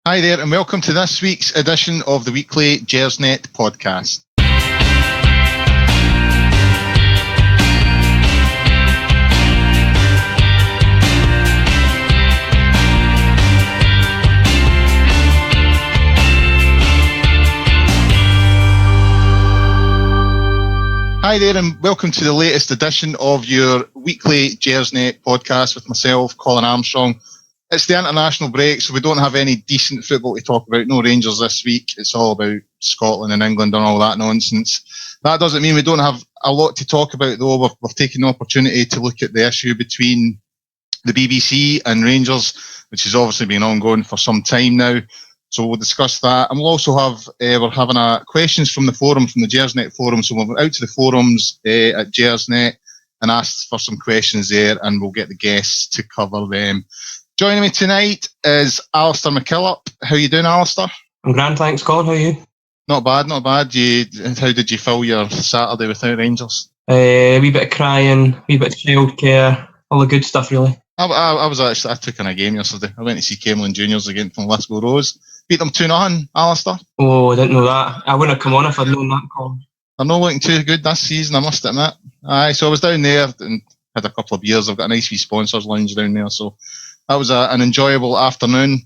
Hi there, and welcome to this week's edition of the weekly Gersnet Podcast. Hi there, and welcome to the latest edition of your weekly Gersnet Podcast with myself, Colin Armstrong. It's the international break, so we don't have any decent football to talk about. No Rangers this week. It's all about Scotland and England and all that nonsense. That doesn't mean we don't have a lot to talk about, though. We've taken the opportunity to look at the issue between the BBC and Rangers, which has obviously been ongoing for some time now. So we'll discuss that. And we'll also have, we're having questions from the forum, from the Gersnet forum. So we'll go out to the forums at Gersnet and ask for some questions there, and we'll get the guests to cover them. Joining me tonight is Alistair McKillop. How you doing, Alistair? I'm grand, thanks, Colin. How are you? Not bad, not bad. How did you fill your Saturday without Rangers? A wee bit of crying, a wee bit of childcare, all the good stuff, really. I took in a game yesterday. I went to see Camelin Juniors against Lithgow Rose. Beat them 2-0, Alistair. Oh, I didn't know that. I wouldn't have come on if I'd known that, Colin. They're not looking too good this season, I must admit. Aye, so I was down there and had a couple of beers. I've got a nice wee sponsors lounge down there, so that was an enjoyable afternoon.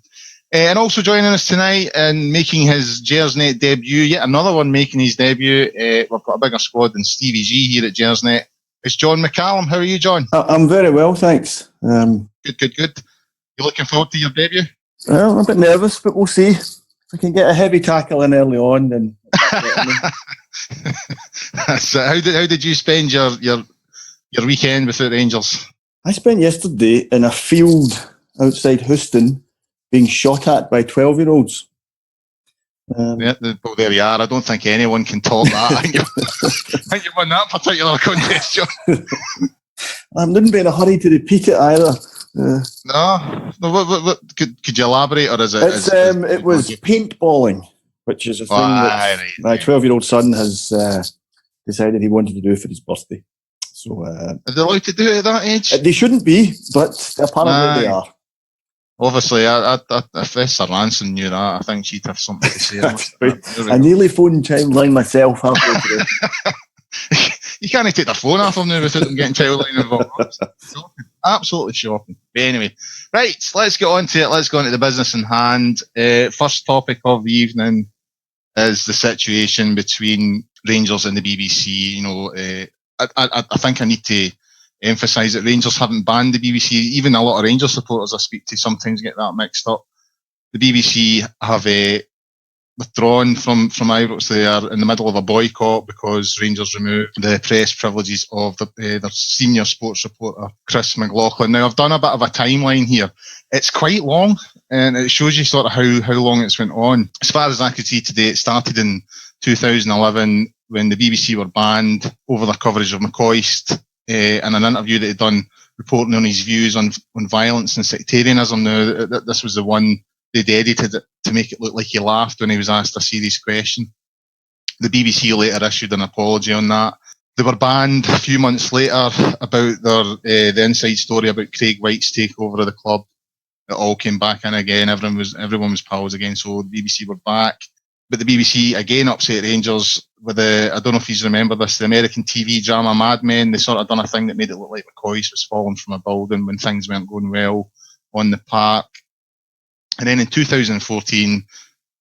And also joining us tonight and making his Gersnet debut, yet another one making his debut. We've got a bigger squad than Stevie G here at Gersnet. It's John McCallum. How are you, John? I'm very well, thanks. Good. You looking forward to your debut? Well, I'm a bit nervous, but we'll see. If I can get a heavy tackle in early on, then. So how did you spend your weekend without Rangers? I spent yesterday in a field outside Houston being shot at by 12-year-olds. Well, there you are. I don't think anyone can top that. I think you won that particular contest, John. I wouldn't be in a hurry to repeat it either. No. What, could you elaborate, or is it? It was paintballing, which is a thing that my 12-year-old son has decided he wanted to do for his birthday. So, are they allowed to do it at that age? They shouldn't be, but apparently they are. Obviously, if Esther Ranson knew that, I think she'd have something to say. I nearly phoned Childline myself halfway through. You can't take their phone off them now without them getting Childline involved. Absolutely shocking. But anyway, right, let's get on to it. Let's go on to the business in hand. First topic of the evening is the situation between Rangers and the BBC. You know, I think I need to emphasise that Rangers haven't banned the BBC. Even a lot of Rangers supporters I speak to sometimes get that mixed up. The BBC have withdrawn from Ibrox. They are in the middle of a boycott because Rangers removed the press privileges of their senior sports reporter, Chris McLaughlin. Now, I've done a bit of a timeline here. It's quite long, and it shows you sort of how long it's went on. As far as I could see today, it started in 2011 when the BBC were banned over their coverage of McCoist in an interview that he'd done reporting on his views on violence and sectarianism. Now, this was the one they'd edited it to make it look like he laughed when he was asked a serious question. The BBC later issued an apology on that. They were banned a few months later about the inside story about Craig White's takeover of the club. It all came back in again. Everyone was pals again, so the BBC were back. But the BBC again upset Rangers with I don't know if you remember this, the American TV drama Mad Men. They sort of done a thing that made it look like McCoist was falling from a building when things weren't going well on the park. And then in 2014,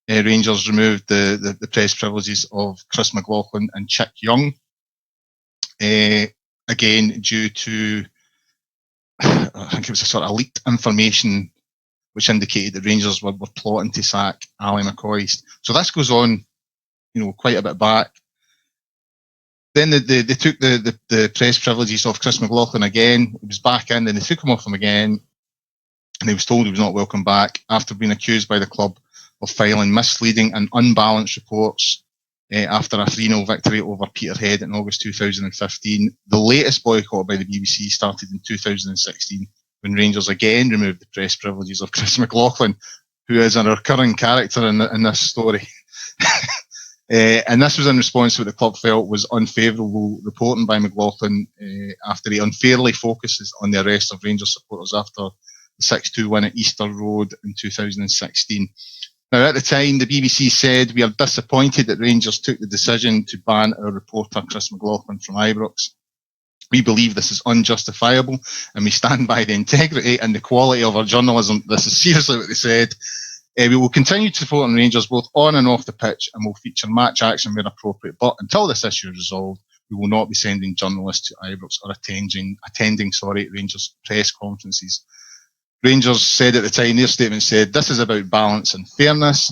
Rangers removed the press privileges of Chris McLaughlin and Chick Young. Again, due to, I think it was a sort of leaked information which indicated that Rangers were plotting to sack Ali McCoist. So this goes on, quite a bit back. Then they took the press privileges off Chris McLaughlin again. He was back in, then they took him off him again. And he was told he was not welcome back after being accused by the club of filing misleading and unbalanced reports after a 3-0 victory over Peterhead in August 2015. The latest boycott by the BBC started in 2016 when Rangers again removed the press privileges of Chris McLaughlin, who is a recurring character in this story. And this was in response to what the club felt was unfavourable reporting by McLaughlin after he unfairly focuses on the arrest of Rangers supporters after the 6-2 win at Easter Road in 2016. Now, at the time, the BBC said, "We are disappointed that Rangers took the decision to ban our reporter Chris McLaughlin from Ibrox. We believe this is unjustifiable, and we stand by the integrity and the quality of our journalism." This is seriously what they said. "We will continue to support Rangers both on and off the pitch, and will feature match action where appropriate. But until this issue is resolved, we will not be sending journalists to Ibrox or attending Rangers press conferences." Rangers said at the time, their statement said, "This is about balance and fairness.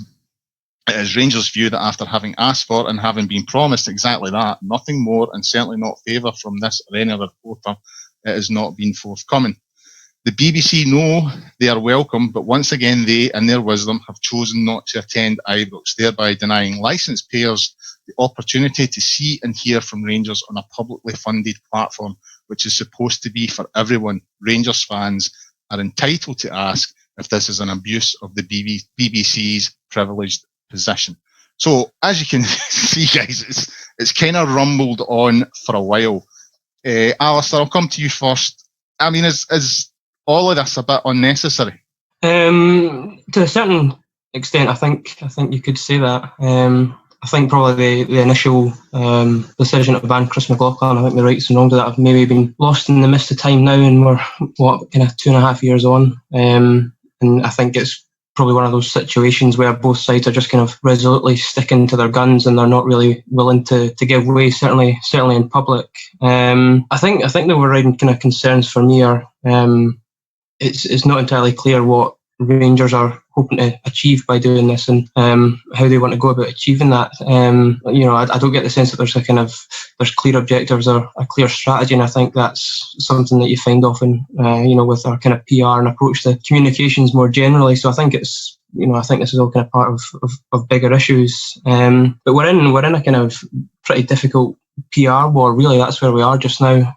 It is Rangers' view that after having asked for and having been promised exactly that, nothing more and certainly not favour from this or any other reporter, it has not been forthcoming. The BBC know they are welcome, but once again they, in their wisdom, have chosen not to attend Ibrox, thereby denying licence payers the opportunity to see and hear from Rangers on a publicly funded platform, which is supposed to be for everyone. Rangers fans are entitled to ask if this is an abuse of the BBC's privileged position." So, as you can see, guys, it's kind of rumbled on for a while. Alistair, I'll come to you first. I mean, is all of this a bit unnecessary? To a certain extent, I think you could say that. I think probably the initial decision to ban Chris McLaughlin, I think the rights and wrongs of that have maybe been lost in the mist of time now, and we're, kind of 2.5 years on. And I think it's probably one of those situations where both sides are just kind of resolutely sticking to their guns, and they're not really willing to give way, certainly in public. I think the overriding kind of concerns for me are it's not entirely clear what Rangers are hoping to achieve by doing this, and how they want to go about achieving that. I don't get the sense that there's clear objectives or a clear strategy, and I think that's something that you find often, with our kind of PR and approach to communications more generally. So I think this is all kind of part of bigger issues. But we're in a kind of pretty difficult PR war. Really, that's where we are just now.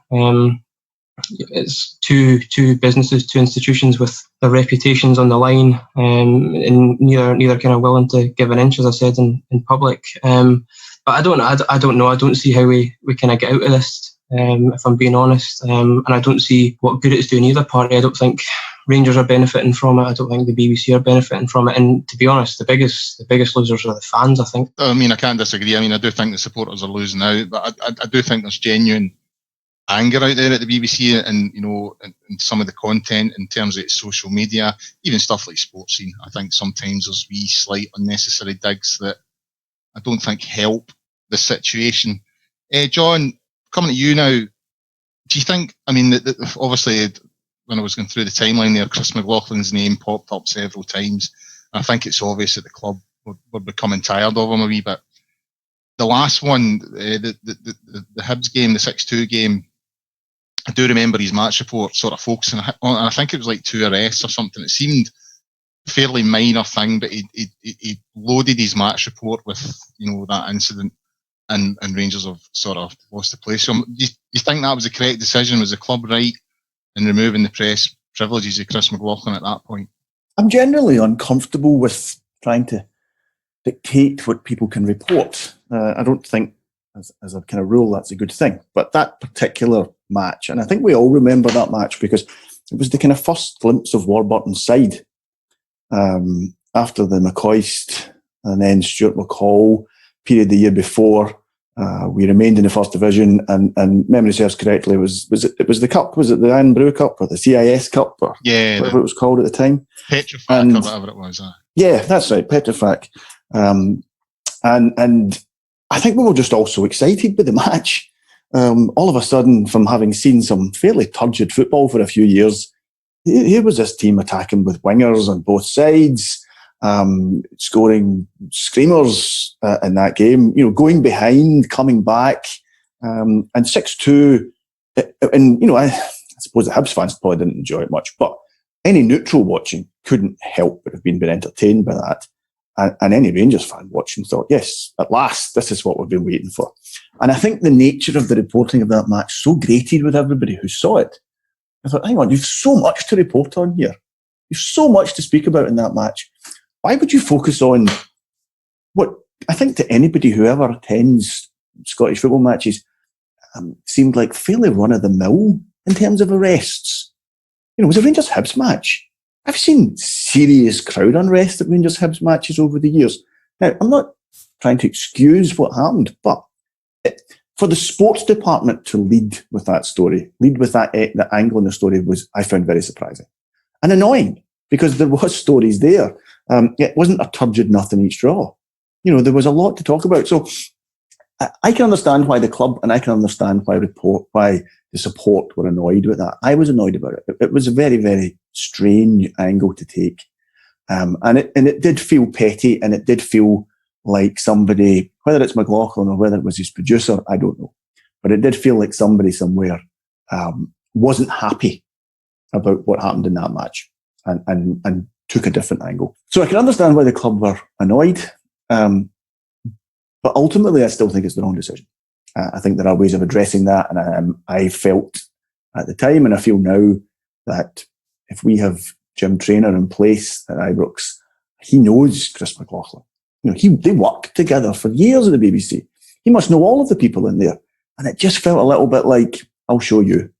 It's two businesses, two institutions with their reputations on the line, and neither kind of willing to give an inch, as I said, in public. But I don't know. I don't see how we kind of get out of this, if I'm being honest. And I don't see what good it's doing either party. I don't think Rangers are benefiting from it. I don't think the BBC are benefiting from it. And to be honest, the biggest losers are the fans, I think. I mean, I can't disagree. I mean, I do think the supporters are losing out, but I do think there's genuine anger out there at the BBC, and and some of the content in terms of its social media, even stuff like Sports Scene. I think sometimes there's wee slight unnecessary digs that I don't think help the situation. John, coming to you now, do you think? I mean, obviously, when I was going through the timeline there, Chris McLaughlin's name popped up several times. I think it's obvious that the club were becoming tired of him a wee bit. The last one, the Hibs game, the 6-2 game, I do remember his match report sort of focusing on, I think it was like 2 arrests or something. It seemed a fairly minor thing, but he loaded his match report with, that incident, and Rangers have sort of lost the place. So do you think that was the correct decision? Was the club right in removing the press privileges of Chris McLaughlin at that point? I'm generally uncomfortable with trying to dictate what people can report. I don't think, as a kind of rule, that's a good thing. But that particular match, and I think we all remember that match because it was the kind of first glimpse of Warburton's side after the McCoist and then Stuart McCall period the year before. We remained in the first division, and memory serves correctly, it was the cup? Was it the Iron Brew Cup or the CIS Cup or whatever it was called at the time? Petrofac or whatever it was. Yeah, that's right, Petrofac. And I think we were just all so excited with the match. All of a sudden, from having seen some fairly turgid football for a few years, here was this team attacking with wingers on both sides, scoring screamers in that game, going behind, coming back, and 6-2. And, I suppose the Hibs fans probably didn't enjoy it much, but any neutral watching couldn't help but have been entertained by that. And any Rangers fan watching thought, yes, at last, this is what we've been waiting for. And I think the nature of the reporting of that match so grated with everybody who saw it. I thought, hang on, you've so much to report on here. You've so much to speak about in that match. Why would you focus on what I think to anybody who ever attends Scottish football matches seemed like fairly run-of-the-mill in terms of arrests? It was a Rangers-Hibs match. I've seen serious crowd unrest at Rangers Hibs matches over the years. Now, I'm not trying to excuse what happened, but for the sports department to lead with that story, lead with that angle in the story, I found very surprising and annoying, because there was stories there. It wasn't a turgid nothing each draw. There was a lot to talk about. So I can understand why the club, and I can understand why the support were annoyed with that. I was annoyed about it. It was a very, very strange angle to take. And it did feel petty, and it did feel like somebody, whether it's McLaughlin or whether it was his producer, I don't know. But it did feel like somebody somewhere wasn't happy about what happened in that match and took a different angle. So I can understand why the club were annoyed. But ultimately, I still think it's the wrong decision. I think there are ways of addressing that. And I felt at the time, and I feel now, that if we have Jim Traynor in place at Ibrox, he knows Chris McLaughlin. They worked together for years at the BBC. He must know all of the people in there. And it just felt a little bit like, I'll show you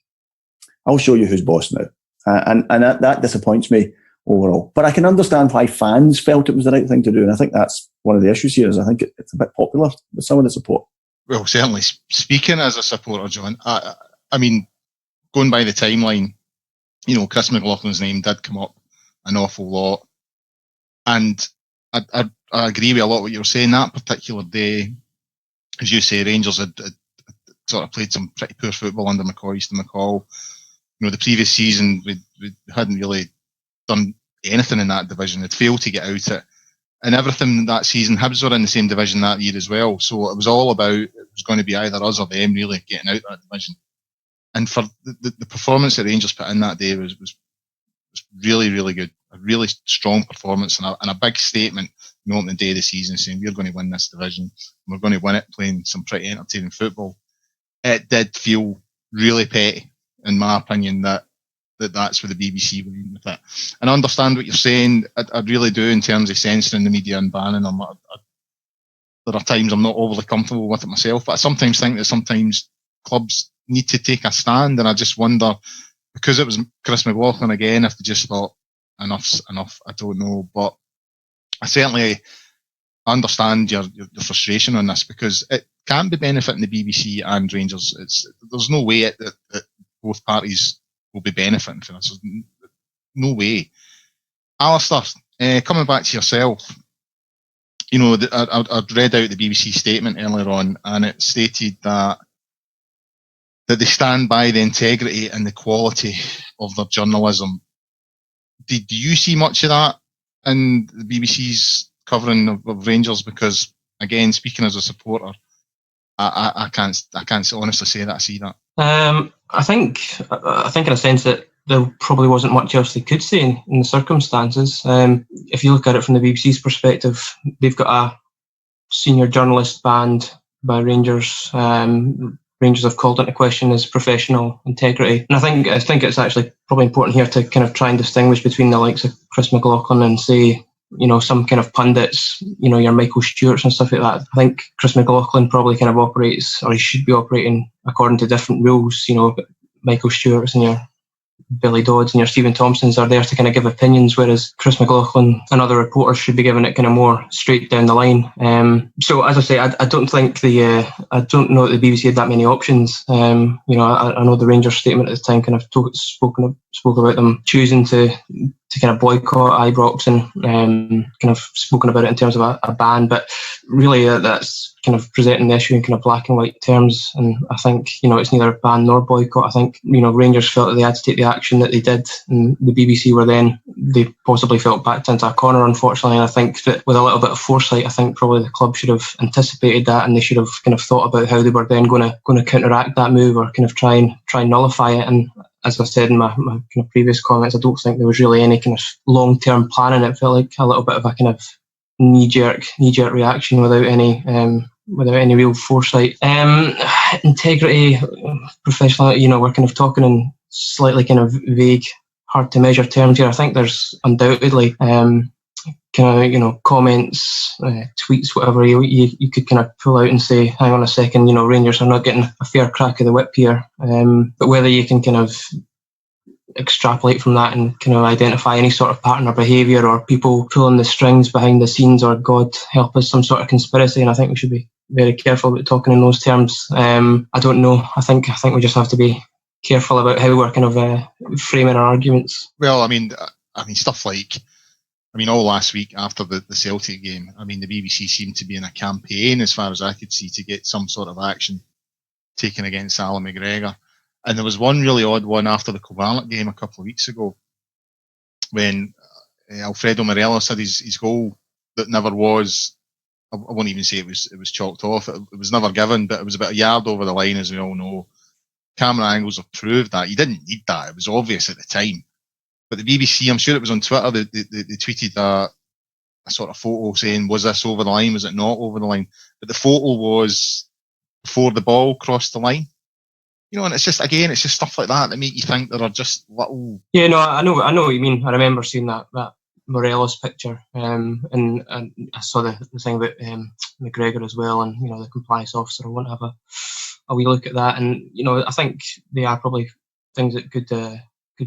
who's boss now. And that disappoints me overall. But I can understand why fans felt it was the right thing to do. And I think that's one of the issues here, is I think it's a bit popular with some of the support. Well, certainly speaking as a supporter, John, I mean, going by the timeline, Chris McLaughlin's name did come up an awful lot. And I agree with a lot of what you were saying. That particular day, as you say, Rangers had sort of played some pretty poor football under Easton McCall. The previous season, we hadn't really done anything in that division. They'd failed to get out it. And everything that season, Hibs were in the same division that year as well. So it was all about, it was going to be either us or them really getting out of that division. And for the performance that Rangers put in that day was really, really good. A really strong performance and a big statement, on the day of the season, saying we're going to win this division. We're going to win it playing some pretty entertaining football. It did feel really petty, in my opinion, that's where the BBC went with it. And I understand what you're saying. I really do, in terms of censoring the media and banning them. There are times I'm not overly comfortable with it myself, but I sometimes think that sometimes clubs need to take a stand, and I just wonder, because it was Chris McLaughlin again, if they just thought, enough's enough. I don't know, but I certainly understand your frustration on this, because it can't be benefiting the BBC and Rangers. There's no way that both parties will be benefiting from this. No way. Alistair, coming back to yourself, I read out the BBC statement earlier on, and it stated that they stand by the integrity and the quality of their journalism. Do you see much of that in the BBC's covering of Rangers? Because, again, speaking as a supporter, I can't honestly say that I see that. I think in a sense that there probably wasn't much else they could say in the circumstances. If you look at it from the BBC's perspective, they've got a senior journalist banned by Rangers. Rangers have called into question his professional integrity. And I think it's actually probably important here to kind of try and distinguish between the likes of Chris McLaughlin and, say, some kind of pundits, your Michael Stewarts and stuff like that. I think Chris McLaughlin probably kind of operates, or he should be operating, according to different rules. Michael Stewarts and your Billy Dodds and your Stephen Thompsons are there to kind of give opinions, whereas Chris McLaughlin and other reporters should be giving it kind of more straight down the line. So as I say, I don't think I don't know that the BBC had that many options. I know the Rangers statement at the time kind of spoke about them choosing to kind of boycott Ibrox and kind of spoken about it in terms of a ban, but really that's kind of presenting the issue in kind of black and white terms. And I think, it's neither ban nor boycott. I think, Rangers felt that they had to take the action that they did, and the BBC were then, they possibly felt backed into a corner, unfortunately. And I think that with a little bit of foresight, I think probably the club should have anticipated that, and they should have kind of thought about how they were then going to counteract that move, or kind of try and nullify it. And as I said in my kind of previous comments, I don't think there was really any kind of long-term planning. It felt like a little bit of a kind of knee-jerk reaction without any real foresight. Integrity, professional, we're kind of talking in slightly kind of vague, hard to measure terms here. I think there's undoubtedly comments, tweets, whatever you could kind of pull out and say, hang on a second, Rangers are not getting a fair crack of the whip here. But whether you can kind of extrapolate from that and kind of identify any sort of pattern or behaviour or people pulling the strings behind the scenes, or God help us, some sort of conspiracy. And I think we should be very careful about talking in those terms. I don't know. I think we just have to be careful about how we're kind of framing our arguments. Well, I mean, stuff like, all last week after the Celtic game, the BBC seemed to be in a campaign, as far as I could see, to get some sort of action taken against Alan McGregor. And there was one really odd one after the Kilmarnock game a couple of weeks ago, when Alfredo Morelos had his goal that never was. I won't even say it was chalked off. It was never given, but it was about a yard over the line, as we all know. Camera angles have proved that. You didn't need that. It was obvious at the time. But the BBC, I'm sure it was on Twitter, they tweeted a sort of photo saying, was this over the line? Was it not over the line? But the photo was before the ball crossed the line. And it's just stuff like that make you think there are just little... Yeah, no, I know what you mean. I remember seeing that Morelos picture, and I saw the thing about McGregor as well, and the compliance officer. I want to have a wee look at that, and I think they are probably things that could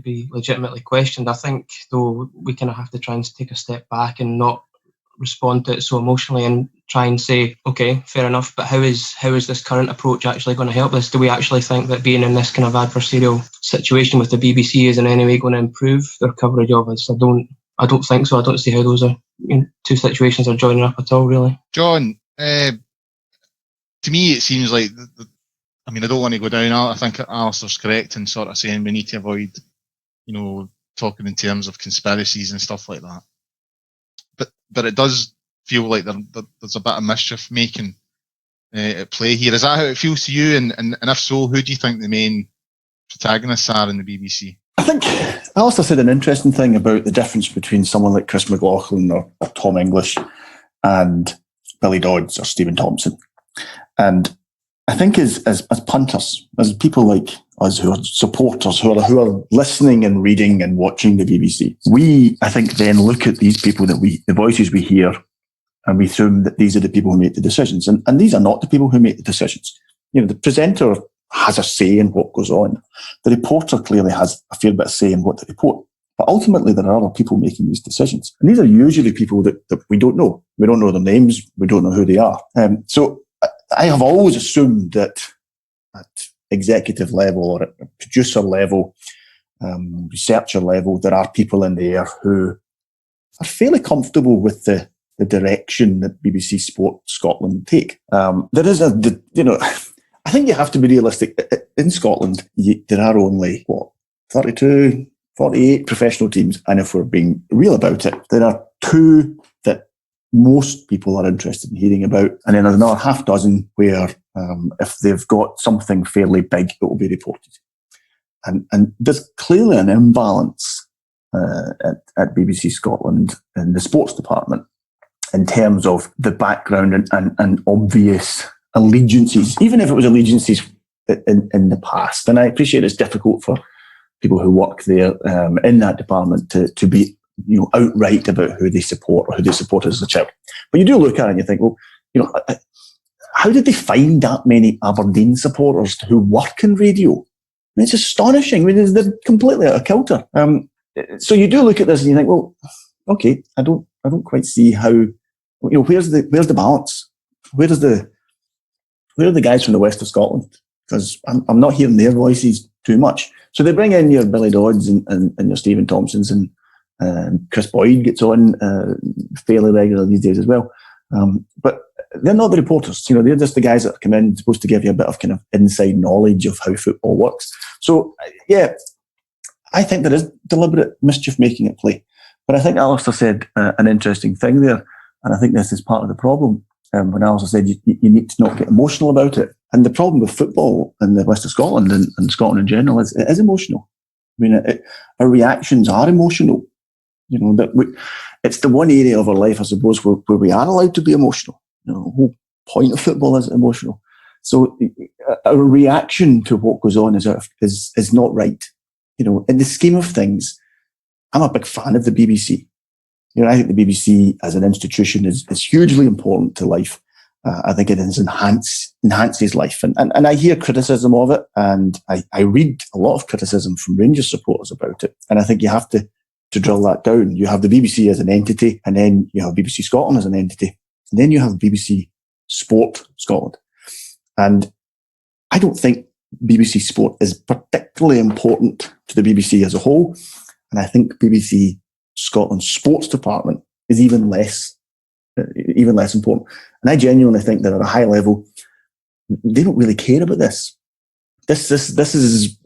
be legitimately questioned. I think though we kind of have to try and take a step back and not respond to it so emotionally and try and say, okay, fair enough, but how is this current approach actually going to help us? Do we actually think that being in this kind of adversarial situation with the BBC is in any way going to improve their coverage of us? I don't think so. I don't see how those are two situations are joining up at all, really. John, to me it seems like I don't want to go down. I think Alistair's correct in sort of saying we need to avoid talking in terms of conspiracies and stuff like that. But it does feel like there's a bit of mischief making at play here. Is that how it feels to you? And if so, who do you think the main protagonists are in the BBC? I think Alistair said an interesting thing about the difference between someone like Chris McLaughlin or Tom English and Billy Dodds or Stephen Thompson. And I think as punters, as people like us who are supporters, who are listening and reading and watching the BBC, we, I think, then look at these people the voices we hear, and we assume that these are the people who make the decisions. And these are not the people who make the decisions. The presenter has a say in what goes on. The reporter clearly has a fair bit of say in what they report. But ultimately, there are other people making these decisions. And these are usually people that we don't know. We don't know their names. We don't know who they are. So I have always assumed that at executive level or at producer level, researcher level, there are people in there who are fairly comfortable with the direction that BBC Sport Scotland take. There is I think you have to be realistic. In Scotland, there are only, 32, 48 professional teams. And if we're being real about it, there are two that most people are interested in hearing about. And then there's another half dozen where if they've got something fairly big, it will be reported. And there's clearly an imbalance at BBC Scotland in the sports department in terms of the background and obvious allegiances, even if it was allegiances in the past. And I appreciate it's difficult for people who work there in that department to be outright about who they support or who they support as a child. But you do look at it and you think, well, how did they find that many Aberdeen supporters who work in radio? It's astonishing. They're completely out of kilter. So you do look at this and you think, well, okay, I don't quite see how. Where's the balance? Where are the guys from the west of Scotland? Because I'm not hearing their voices too much. So they bring in your Billy Dodds and your Stephen Thompsons, and Chris Boyd gets on fairly regular these days as well. But they're not the reporters. They're just the guys that come in supposed to give you a bit of kind of inside knowledge of how football works. So yeah, I think there is deliberate mischief making at play. But I think Alistair said an interesting thing there, and I think this is part of the problem. When Alistair said you need to not get emotional about it. And the problem with football in the west of Scotland and Scotland in general is it is emotional. Our reactions are emotional. It's the one area of our life, I suppose, where we are allowed to be emotional. The whole point of football is emotional. So our reaction to what goes on is not right. In the scheme of things, I'm a big fan of the BBC. I think the BBC as an institution is hugely important to life. I think it enhances life. And I hear criticism of it, and I read a lot of criticism from Rangers supporters about it. And I think you have to drill that down. You have the BBC as an entity, and then you have BBC Scotland as an entity, and then you have BBC Sport Scotland. And I don't think BBC Sport is particularly important to the BBC as a whole. And I think BBC Scotland's sports department is even less important. And I genuinely think that at a high level, they don't really care about this. This is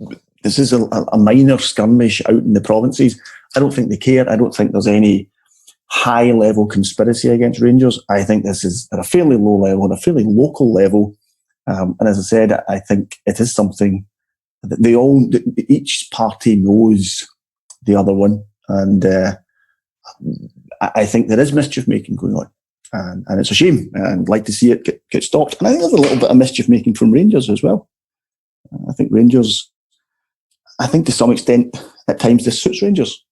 a minor skirmish out in the provinces. I don't think they care. I don't think there's any high level conspiracy against Rangers. I think this is at a fairly low level, at a fairly local level. And as I said, I think it is something that each party knows the other one. And I think there is mischief making going on. And it's a shame. And I'd like to see it get stopped. And I think there's a little bit of mischief making from Rangers as well. I think to some extent, at times, this suits Rangers.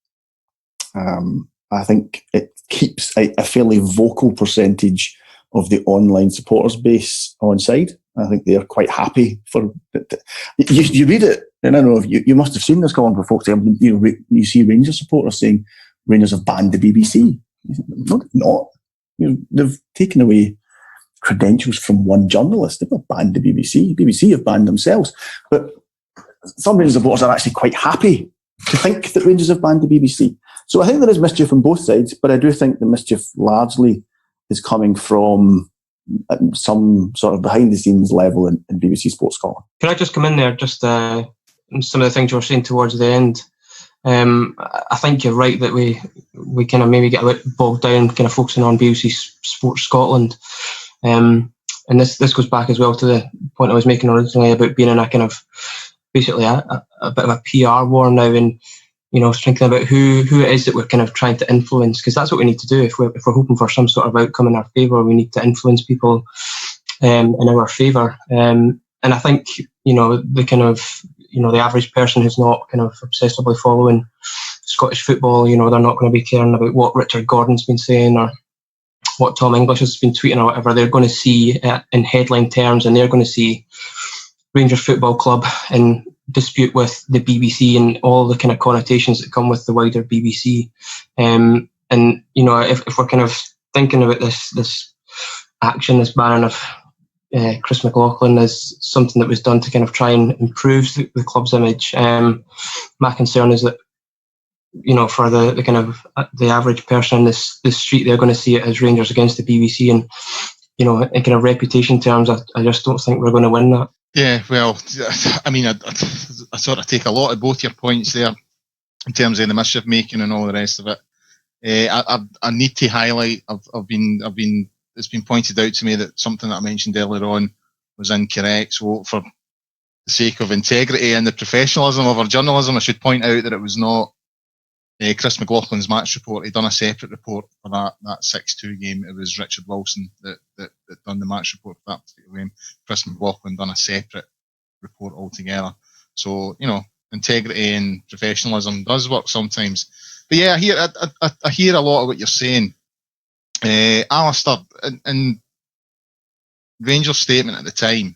I think it keeps a fairly vocal percentage of the online supporters base on side. I think they're quite happy for it. You read it, and I don't know if you must have seen this going before. You see Rangers supporters saying Rangers have banned the BBC. No, they've not. They've taken away credentials from one journalist. They've not banned the BBC. BBC have banned themselves. But some Rangers supporters are actually quite happy to think that Rangers have banned the BBC. So I think there is mischief on both sides, but I do think the mischief largely is coming from some sort of behind-the-scenes level in BBC Sports Scotland. Can I just come in there? Just some of the things you were saying towards the end. I think you're right that we kind of maybe get a bit bogged down, kind of focusing on BBC Sports Scotland. And this goes back as well to the point I was making originally about being in a kind of basically a bit of a PR war now, and thinking about who it is that we're kind of trying to influence, because that's what we need to do. If we're hoping for some sort of outcome in our favour, we need to influence people in our favour. And I think the kind of the average person who's not kind of obsessively following Scottish football, they're not going to be caring about what Richard Gordon's been saying or what Tom English has been tweeting or whatever. They're going to see in headline terms, and they're going to see Rangers Football Club in dispute with the BBC and all the kind of connotations that come with the wider BBC. And if we're kind of thinking about this action, this banning of Chris McLaughlin as something that was done to kind of try and improve the club's image, my concern is that for the kind of the average person in this street, they're going to see it as Rangers against the BBC, and in kind of reputation terms, I just don't think we're going to win that. Yeah, well, I mean, I sort of take a lot of both your points there in terms of the mischief making and all the rest of it. I need to highlight. It's been pointed out to me that something that I mentioned earlier on was incorrect. So, for the sake of integrity and the professionalism of our journalism, I should point out that it was not Chris McLaughlin's match report. He'd done a separate report for that 6-2 game. It was Richard Wilson that done the match report for that particular game. Chris McLaughlin done a separate report altogether. So, integrity and professionalism does work sometimes. But yeah, I hear a lot of what you're saying. Alistair, in Rangers' statement at the time,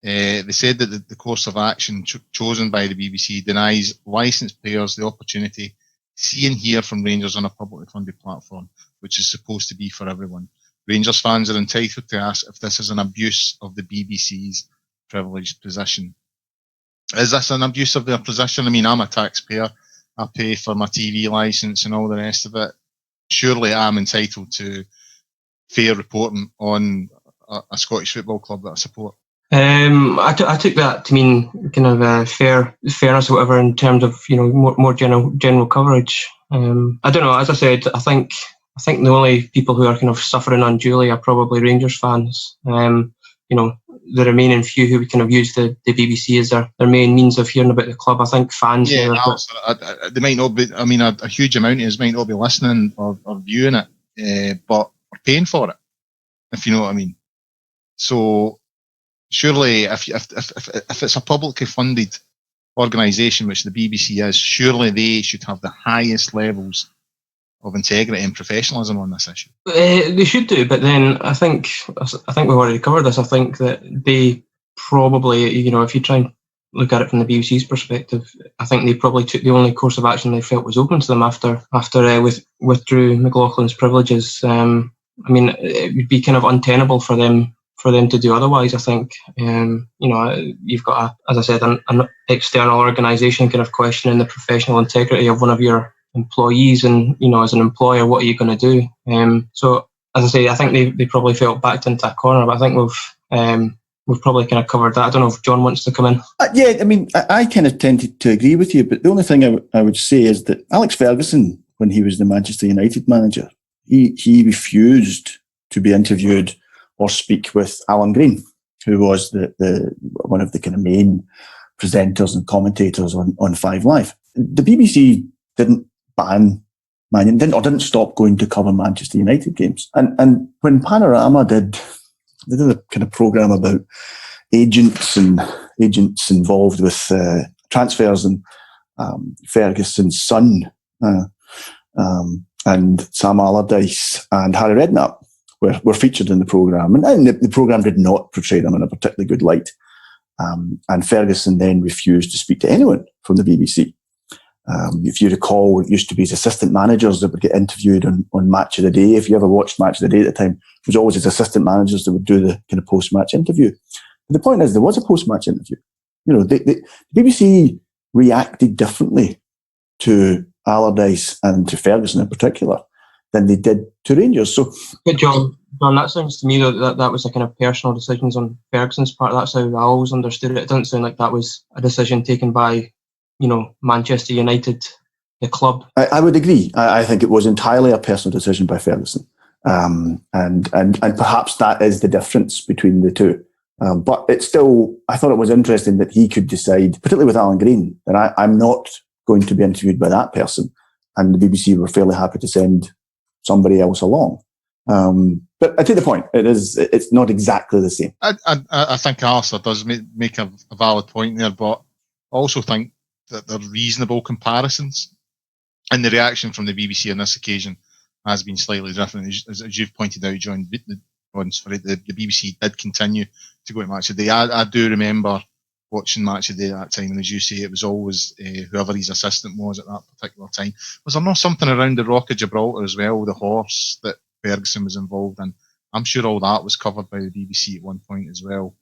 they said that the course of action chosen by the BBC denies licensed players the opportunity to see and hear from Rangers on a publicly funded platform, which is supposed to be for everyone. Rangers fans are entitled to ask if this is an abuse of the BBC's privileged position. Is this an abuse of their position? I mean, I'm a taxpayer. I pay for my TV licence and all the rest of it. Surely I'm entitled to fair reporting on a Scottish football club that I support. I took that to mean kind of fairness or whatever in terms of more general coverage. I don't know. As I said, I think the only people who are kind of suffering unduly are probably Rangers fans. The remaining few who kind of use the BBC as their main means of hearing about the club. I think fans. Yeah, they might not be. I mean, a huge amount of us might not be listening or viewing it, but we're paying for it. If you know what I mean. So surely, if it's a publicly funded organisation, which the BBC is, surely they should have the highest levels integrity and professionalism on this issue. They should do, but then I think we've already covered this. I think that they probably, if you try and look at it from the BBC's perspective, I think they probably took the only course of action they felt was open to them after withdrew McLaughlin's privileges. It would be kind of untenable for them to do otherwise. I think, you've got, as I said, an external organisation kind of questioning the professional integrity of one of your employees, and as an employer, what are you going to do? So, as I say, I think they probably felt backed into that corner, but I think we've probably kind of covered that. I don't know if John wants to come in. I kind of tended to agree with you, but the only thing I would say is that Alex Ferguson, when he was the Manchester United manager, he refused to be interviewed or speak with Alan Green, who was the one of the kind of main presenters and commentators on 5 Live. The BBC didn't ban didn't stop going to cover Manchester United games. And when Panorama did a kind of programme about agents involved with transfers, and Ferguson's son and Sam Allardyce and Harry Redknapp were featured in the programme. And the programme did not portray them in a particularly good light. And Ferguson then refused to speak to anyone from the BBC. If you recall, it used to be his assistant managers that would get interviewed on Match of the Day. If you ever watched Match of the Day at the time, it was always his assistant managers that would do the kind of post-match interview. But the point is, there was a post-match interview. The BBC reacted differently to Allardyce and to Ferguson in particular than they did to Rangers. So, but John, that sounds to me that was a kind of personal decisions on Ferguson's part. That's how I always understood it. It doesn't sound like that was a decision taken by Manchester United, the club. I would agree. I think it was entirely a personal decision by Ferguson, and perhaps that is the difference between the two. But it's still, I thought it was interesting that he could decide, particularly with Alan Green, that I'm not going to be interviewed by that person, and the BBC were fairly happy to send somebody else along. But I take the point. It's not exactly the same. I think Alistair does make a valid point there, but I also think that they're reasonable comparisons, and the reaction from the BBC on this occasion has been slightly different. As you've pointed out, John, the BBC did continue to go to Match of the Day. I do remember watching Match of the Day at that time, and as you say, it was always whoever his assistant was at that particular time. Was there not something around the Rock of Gibraltar as well, the horse that Ferguson was involved in? I'm sure all that was covered by the BBC at one point as well,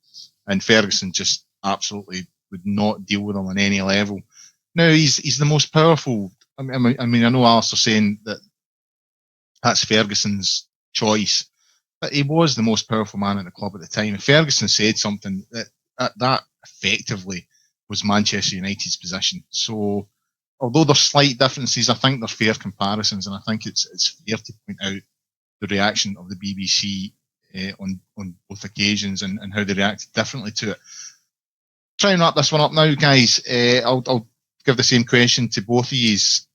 and Ferguson just absolutely would not deal with him on any level. Now, he's the most powerful. I know Alistair saying that that's Ferguson's choice, but he was the most powerful man at the club at the time. If Ferguson said something, that effectively was Manchester United's position. So, although there's slight differences, I think they're fair comparisons, and I think it's fair to point out the reaction of the BBC on both occasions and how they reacted differently to it. Try and wrap this one up now, guys. I'll give the same question to both of you. Is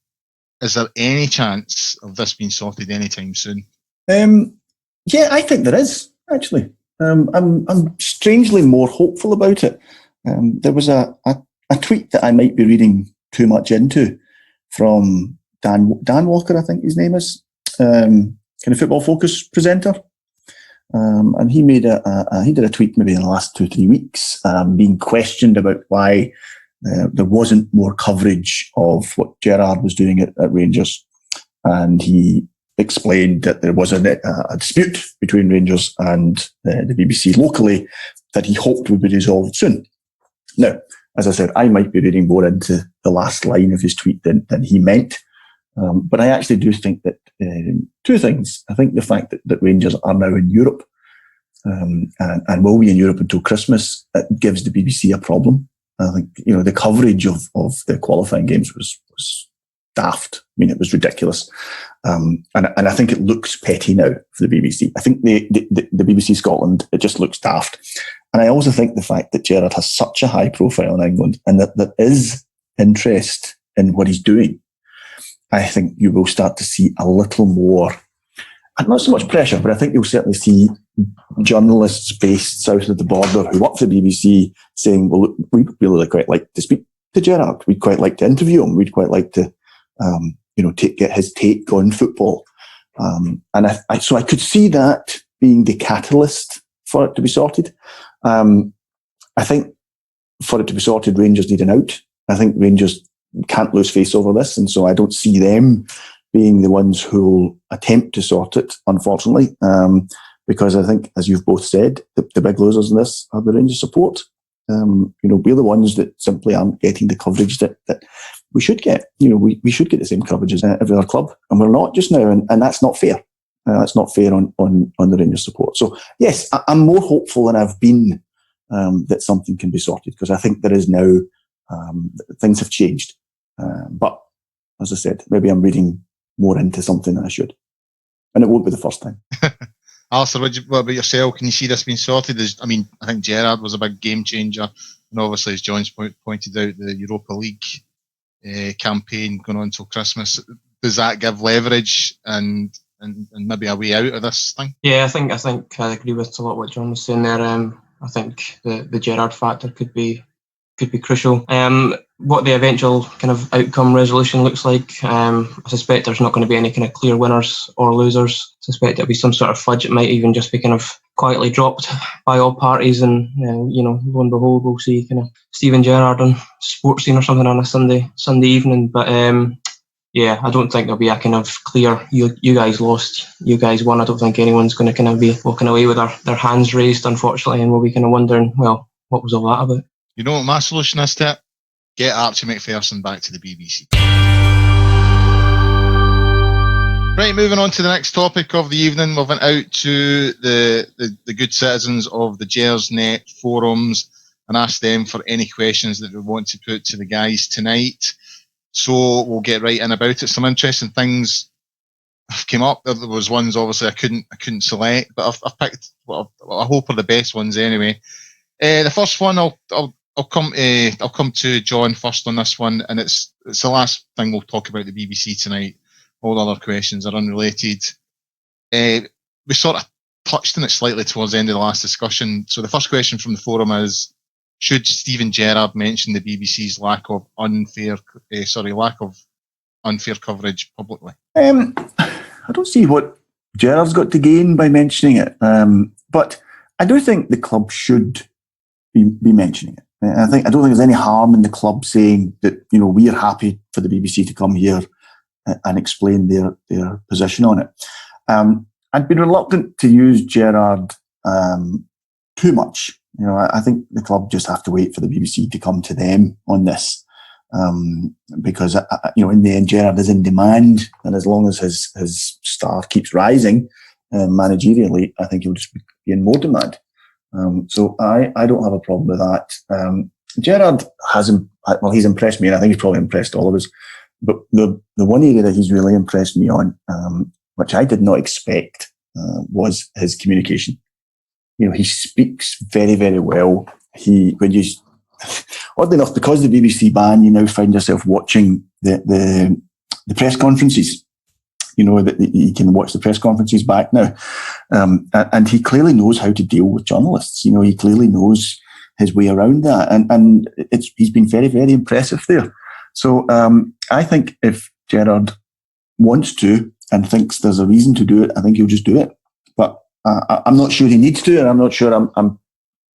there any chance of this being sorted anytime soon? Yeah, I think there is, actually. I'm strangely more hopeful about it. There was a tweet that I might be reading too much into from Dan Walker, I think his name is, kind of Football Focus presenter. And he made he did a tweet maybe in the last 2-3 weeks, being questioned about why there wasn't more coverage of what Gerrard was doing at Rangers. And he explained that there was a dispute between Rangers and the BBC locally that he hoped would be resolved soon. Now, as I said, I might be reading more into the last line of his tweet than he meant. But I actually do think that two things. I think the fact that Rangers are now in Europe and will be in Europe until Christmas, it gives the BBC a problem. I think the coverage of the qualifying games was daft. I mean, it was ridiculous, and I think it looks petty now for the BBC. I think the BBC Scotland, it just looks daft, and I also think the fact that Gerrard has such a high profile in England and that there is interest in what he's doing, I think you will start to see a little more, and not so much pressure, but I think you'll certainly see journalists based south of the border who work for the BBC saying, well, we'd really quite like to speak to Gerrard. We'd quite like to interview him. We'd quite like to, get his take on football. And so I could see that being the catalyst for it to be sorted. I think for it to be sorted, Rangers need an out. I think Rangers can't lose face over this, and so I don't see them being the ones who will attempt to sort it, unfortunately, because I think, as you've both said, the big losers in this are the Rangers support. We're the ones that simply aren't getting the coverage that we should get. We should get the same coverage as every other club, and we're not just now, and that's not fair. That's not fair on the Rangers support. So yes, I'm more hopeful than I've been that something can be sorted, because I think there is now, things have changed. But as I said, maybe I'm reading more into something than I should, and it won't be the first time. Alistair, what about yourself? Can you see this being sorted? I think Gerrard was a big game changer, and obviously, as John's pointed out, the Europa League campaign going on till Christmas. Does that give leverage and maybe a way out of this thing? Yeah, I think I agree with a lot what John was saying there. I think the Gerrard factor could be crucial. What the eventual kind of outcome resolution looks like, I suspect there's not going to be any kind of clear winners or losers. I suspect it'll be some sort of fudge. It might even just be kind of quietly dropped by all parties, and lo and behold, we'll see kind of Steven Gerrard on Sports Scene or something on a Sunday evening. But yeah, I don't think there'll be a kind of clear, you guys lost, you guys won. I don't think anyone's going to kind of be walking away with their hands raised, unfortunately, and we'll be kind of wondering, well, what was all that about? You know what my solution is to it? Get Archie McPherson back to the BBC. Right, moving on to the next topic of the evening. We went out to the good citizens of the Gersnet forums and asked them for any questions that we want to put to the guys tonight. So we'll get right in about it. Some interesting things have come up. There was ones obviously I couldn't select, but I've picked what I hope are the best ones anyway. The first one I'll come to John first on this one, and it's the last thing we'll talk about the BBC tonight. All the other questions are unrelated. We sort of touched on it slightly towards the end of the last discussion. So the first question from the forum is: should Steven Gerrard mention the BBC's lack of unfair coverage publicly? I don't see what Gerrard's got to gain by mentioning it, but I do think the club should be mentioning it. I don't think there's any harm in the club saying that we are happy for the BBC to come here and explain their position on it. I'd been reluctant to use Gerrard too much. I think the club just have to wait for the BBC to come to them on this, because in the end Gerrard is in demand, and as long as his star keeps rising managerially, I think he'll just be in more demand. So I don't have a problem with that. Gerrard he's impressed me, and I think he's probably impressed all of us. But the one area that he's really impressed me on, which I did not expect, was his communication. He speaks very, very well. Oddly enough, because of the BBC ban, you now find yourself watching the press conferences. That you can watch the press conferences back now. And he clearly knows how to deal with journalists. He clearly knows his way around that. And he's been very, very impressive there. So I think if Gerrard wants to and thinks there's a reason to do it, I think he'll just do it. But I'm not sure he needs to, and I'm not sure I'm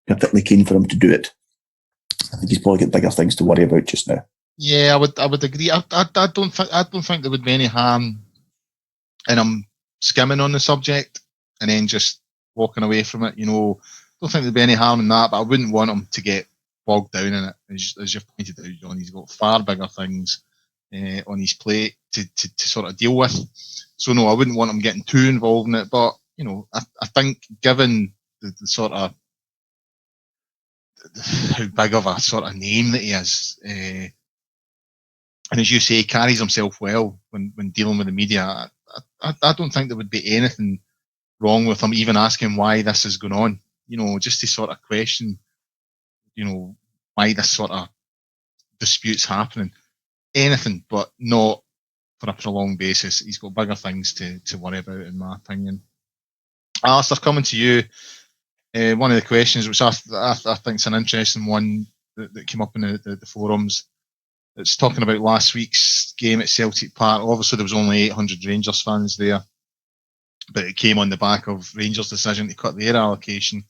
particularly keen for him to do it. I think he's probably got bigger things to worry about just now. Yeah, I would agree. I don't think there would be any harm in him skimming on the subject and then just walking away from it. I don't think there'd be any harm in that, but I wouldn't want him to get bogged down in it. As you've pointed out, John, he's got far bigger things on his plate to sort of deal with. So no, I wouldn't want him getting too involved in it. But I think given the sort of how big of a sort of name that he is, and as you say, he carries himself well when dealing with the media. I don't think there would be anything wrong with him even asking why this is going on. Just to sort of question, why this sort of dispute's happening. Anything, but not for a prolonged basis. He's got bigger things to worry about, in my opinion. Alistair, coming to you, one of the questions, which I think is an interesting one that came up in the forums, It's talking about last week's game at Celtic Park. Obviously, there was only 800 Rangers fans there, but it came on the back of Rangers' decision to cut their allocation.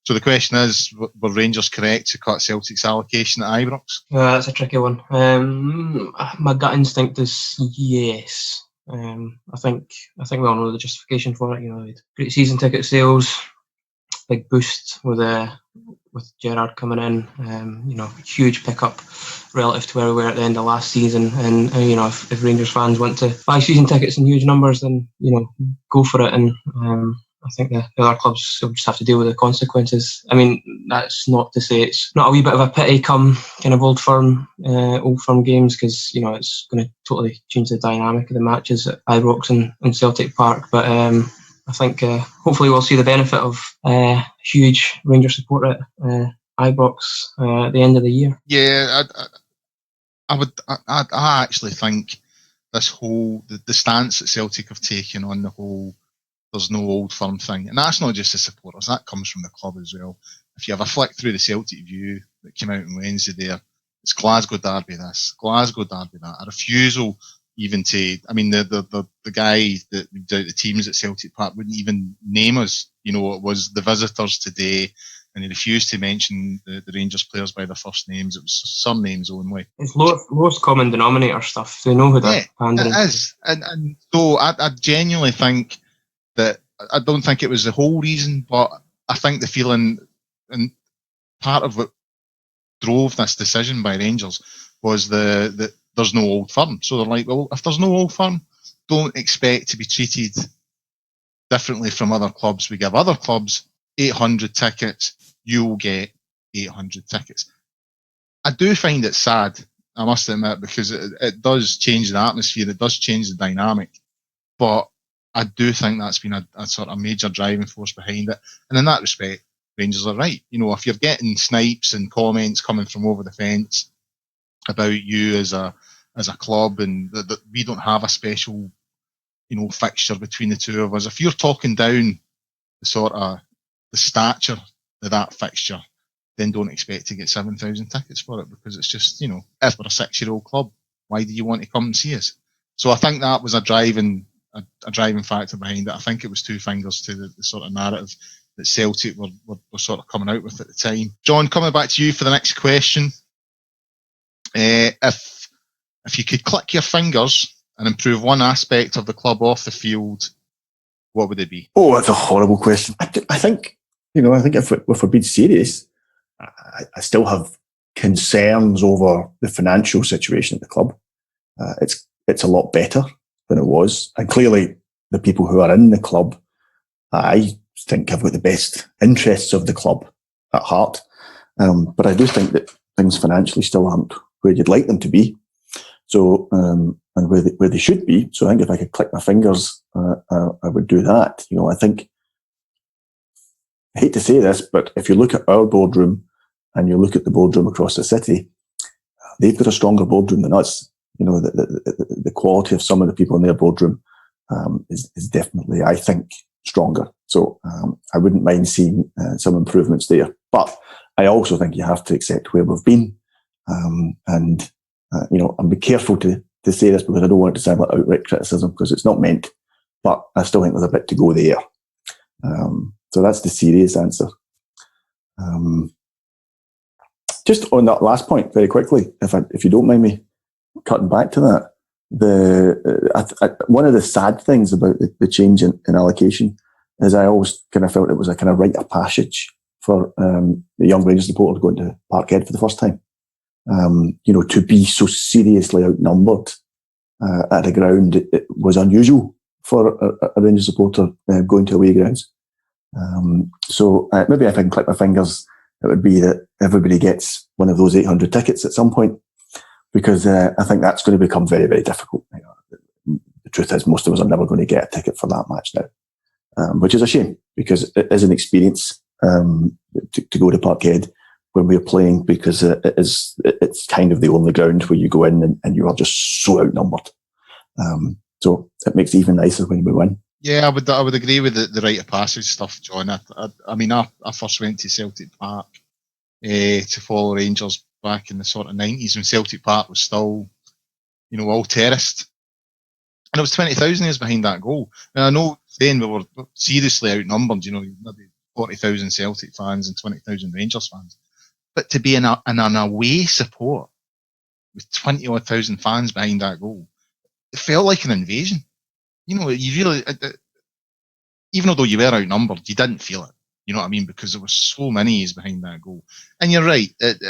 So the question is, were Rangers correct to cut Celtic's allocation at Ibrox? That's a tricky one. My gut instinct is yes. I think we all know the justification for it. You know, great season ticket sales, big boost with Gerrard coming in. You know, huge pickup relative to where we were at the end of last season. And you know, if Rangers fans want to buy season tickets in huge numbers, then you know, go for it. And I think the other clubs will just have to deal with the consequences. I mean, that's not to say it's not a wee bit of a pity come kind of old firm games, because you know it's going to totally change the dynamic of the matches at Ibrox and Celtic Park. But I think hopefully we'll see the benefit of huge Rangers support at Ibrox at the end of the year. Yeah, I actually think this whole the stance that Celtic have taken on the whole there's no old firm thing, and that's not just the supporters, that comes from the club as well. If you have a flick through the Celtic View that came out on Wednesday there, it's Glasgow Derby this, Glasgow Derby that, a refusal even to, I mean, the guy that did the teams at Celtic Park wouldn't even name us. You know, it was the visitors today, and he refused to mention the Rangers players by their first names. It was surnames only. It's lowest common denominator stuff. They know who they're pandering. It is. And so I genuinely think that, I don't think it was the whole reason, but I think the feeling, and part of what drove this decision by Rangers was that there's no old firm. So they're like, well, if there's no old firm, don't expect to be treated differently from other clubs. We give other clubs 800 tickets, you will get 800 tickets. I do find it sad, I must admit, because it does change the atmosphere, it does change the dynamic, but I do think that's been a sort of major driving force behind it. And in that respect, Rangers are right. You know, if you're getting snipes and comments coming from over the fence about you as a club, and that we don't have a special, you know, fixture between the two of us, if you're talking down the stature of that fixture, then don't expect to get 7,000 tickets for it, because it's just, you know, if we're a 6-year-old club, why do you want to come and see us? So I think that was a driving factor behind it. I think it was two fingers to the sort of narrative that Celtic were sort of coming out with at the time. John, coming back to you for the next question. If you could click your fingers and improve one aspect of the club off the field, what would it be? Oh, that's a horrible question. I think if we're being serious, I still have concerns over the financial situation at the club. It's a lot better than it was, and clearly the people who are in the club, I think, have got the best interests of the club at heart. But I do think that things financially still aren't where you'd like them to be. So, and where they should be. So I think if I could click my fingers, I would do that. You know, I think, I hate to say this, but if you look at our boardroom and you look at the boardroom across the city, they've got a stronger boardroom than us. You know, the quality of some of the people in their boardroom is definitely, I think, stronger. So I wouldn't mind seeing some improvements there. But I also think you have to accept where we've been. And be careful to say this, because I don't want it to sound like outright criticism, because it's not meant. But I still think there's a bit to go there. So that's the serious answer. Just on that last point, very quickly, if you don't mind me cutting back to that, one of the sad things about the change in allocation is I always kind of felt it was a kind of rite of passage for the young Rangers supporters going to Parkhead for the first time. To be so seriously outnumbered at a ground, it was unusual for a Rangers supporter going to away grounds. So maybe if I can click my fingers, it would be that everybody gets one of those 800 tickets at some point, because I think that's going to become very, very difficult. You know, the truth is, most of us are never going to get a ticket for that match now, which is a shame, because it is an experience to go to Parkhead when we're playing, because it's kind of the only ground where you go in and you are just so outnumbered. So it makes it even nicer when we win. Yeah, I would agree with the rite of passage stuff, John. I mean, I first went to Celtic Park to follow Rangers back in the sort of 90s when Celtic Park was still, all terraced. And it was 20,000 years behind that goal. And I know then we were seriously outnumbered, maybe 40,000 Celtic fans and 20,000 Rangers fans. But to be in an away support with 20-odd thousand fans behind that goal, it felt like an invasion. You really, even though you were outnumbered, you didn't feel it. You know what I mean? Because there were so many behind that goal. And you're right, at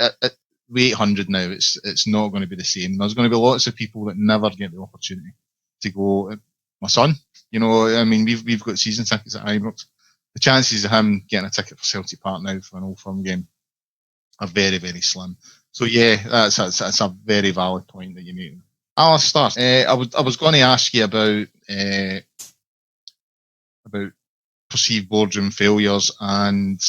800 now, it's not going to be the same. There's going to be lots of people that never get the opportunity to go. My son, we've got season tickets at Ibrox. The chances of him getting a ticket for Celtic Park now for an Old Firm game are very, very slim. So yeah, that's a very valid point that you make. Alistair, I was going to ask you about perceived boardroom failures and,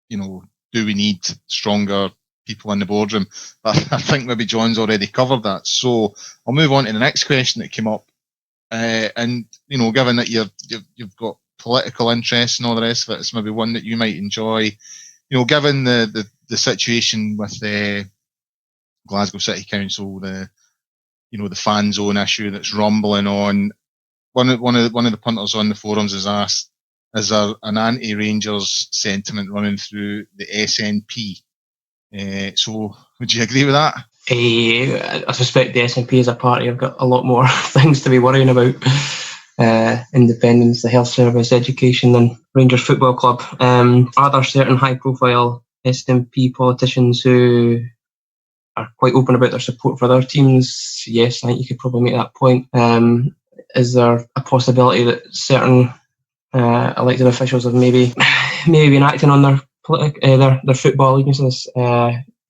do we need stronger people in the boardroom? But I think maybe John's already covered that. So I'll move on to the next question that came up. And, given that you've got political interests and all the rest of it, it's maybe one that you might enjoy. Given the situation with the Glasgow City Council, the fan zone issue that's rumbling on, one of the punters on the forums has asked, is there an anti-Rangers sentiment running through the SNP? So would you agree with that? I suspect the SNP as a party have got a lot more things to be worrying about. Independence, the health service, education than Rangers Football Club. Are there certain high-profile SNP politicians who are quite open about their support for their teams? Yes, I think you could probably make that point. Is there a possibility that certain elected officials have maybe been acting on their football allegiances?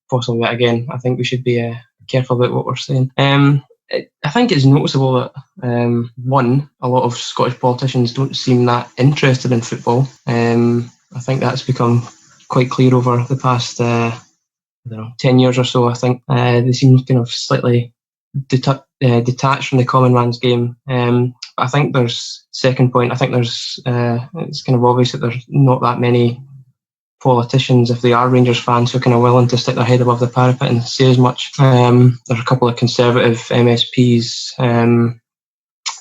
Possibly, but again, I think we should be careful about what we're saying. I think it's noticeable that a lot of Scottish politicians don't seem that interested in football. I think that's become quite clear over the past 10 years or so. I think they seem kind of slightly detached from the common man's game. I think there's it's kind of obvious that there's not that many politicians, if they are Rangers fans, who are kind of willing to stick their head above the parapet and say as much. There's a couple of Conservative MSPs,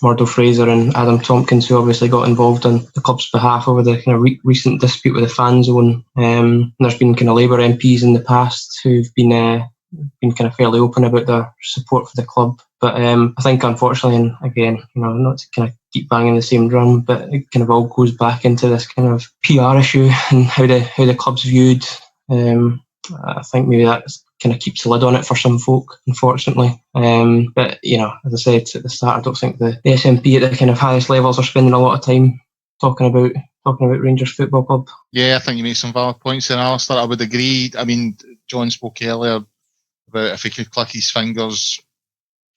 Murdo Fraser and Adam Tompkins, who obviously got involved on the club's behalf over the kind of recent dispute with the fan zone. There's been kind of Labour MPs in the past who've been kind of fairly open about their support for the club. But I think, unfortunately, and again, not to kind of keep banging the same drum, but it kind of all goes back into this kind of PR issue and how the club's viewed. I think maybe that kind of keeps the lid on it for some folk, unfortunately. But as I said at the start, I don't think the SNP at the kind of highest levels are spending a lot of time talking about Rangers Football Club. Yeah, I think you make some valid points there, Alistair. I would agree. I mean, John spoke earlier about if he could click his fingers,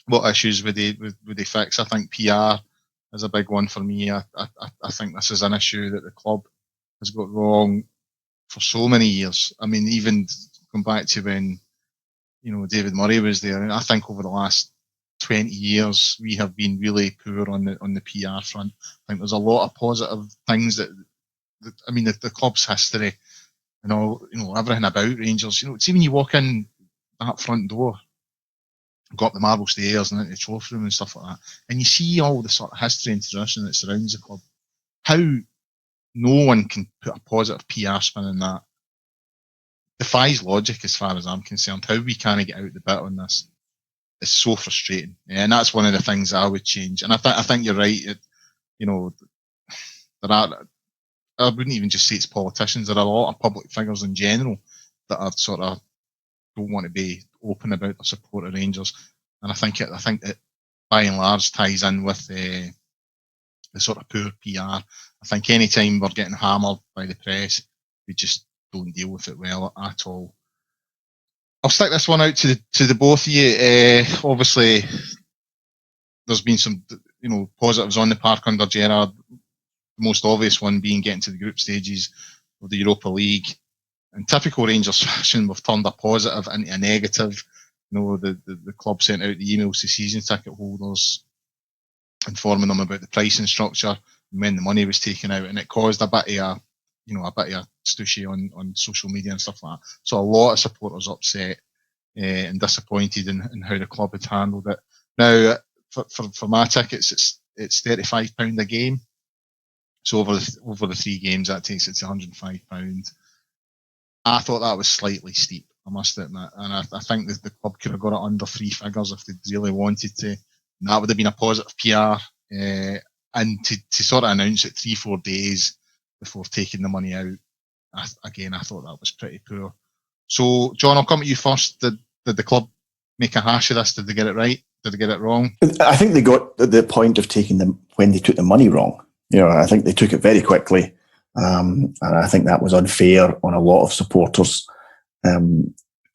what issues would they fix? I think PR is a big one for me. I think this is an issue that the club has got wrong for so many years. I mean, even going back to when David Murray was there, and I think over the last 20 years we have been really poor on the PR front. I think there's a lot of positive things that the club's history and all, everything about Rangers. See when you walk in that front door, go up the marble stairs and into the trophy room and stuff like that, and you see all the sort of history and tradition that surrounds the club, how no one can put a positive PR spin on that defies logic as far as I'm concerned. How we can't get out the bit on this is so frustrating, and that's one of the things I would change. And I think you're right. I wouldn't even just say it's politicians. There are a lot of public figures in general that are sort of don't want to be open about their support of Rangers, and I think it by and large ties in with the sort of poor PR. I think any time we're getting hammered by the press, we just don't deal with it well at all. I'll stick this one out to the both of you. Obviously, there's been some positives on the park under Gerrard. The most obvious one being getting to the group stages of the Europa League. In typical Rangers fashion, we've turned a positive into a negative. The club sent out the emails to season ticket holders informing them about the pricing structure and when the money was taken out, and it caused a bit of a bit of a stooshy on social media and stuff like that. So a lot of supporters upset and disappointed in how the club had handled it. Now, for my tickets, it's £35 a game. So over the 3 games, that takes it to £105. I thought that was slightly steep, I must admit, and I think that the club could have got it under 3 figures if they really wanted to. And that would have been a positive PR. And to sort of announce it 3-4 days before taking the money out, I thought that was pretty poor. So, John, I'll come to you first. Did the club make a hash of this? Did they get it right? Did they get it wrong? I think they got the point of taking them when they took the money wrong. I think they took it very quickly, and I think that was unfair on a lot of supporters.